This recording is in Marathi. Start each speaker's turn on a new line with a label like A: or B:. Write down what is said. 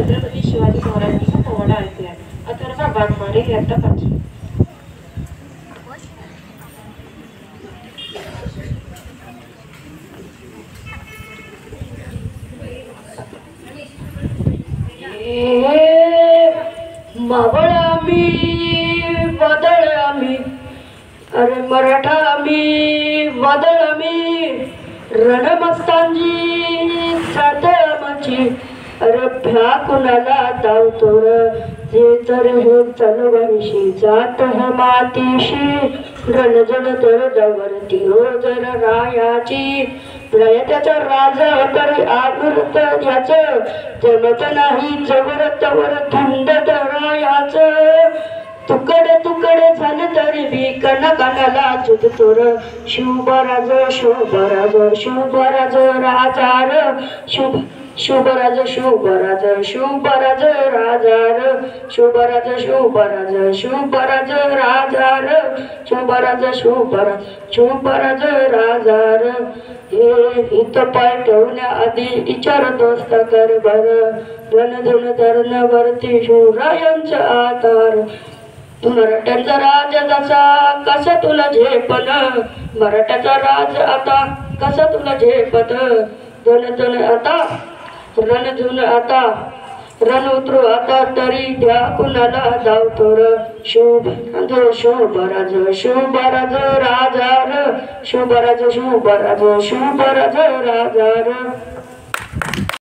A: छत्रपती शिवाजी महाराजांचा पोवाडा ऐकूया. अथर्व वाघमारे इयत्ता 5वी.
B: मावळ आम्ही वादळ आम्ही, अरे मराठा आम्ही वादळ आम्ही, रणमस्तांजी सादळ आमची, अरे भ्या कुणाला धावतो र, जे तर हे तलवारीशी जात हे मातीशी, रणजन तर दवरती रोजर रायाची, प्रयत्याचा राजा तरी आवृत याच, जमत नाही जवर तवर थंड रायाच, तुकडे तुकडे झाले तरी बी कणाला चुकतो र, शुभराज शुभराज शुभराज राजार, शुभराज शुभराज शुभराज राजार, शुभराज शुभराज शुभराज राजार, शुभराज शुभराज शुभराज राजार. हे इथं पाय ठेवण्याआधी विचार दोस्त कर बर, रणधुन धरणावरती शिवरायांचा आधार. मराठ्यांचा राज जसा कसा तुला झेपन, मराठ्याचा राज आता कसा तुला झेपत, धन आता रणधुन आता, रण उतरू आता तरी द्या कुणाला धावतो र, शुभराज शुभराज शुभराज राजार, शुभराज शुभराज शुभराज राजार.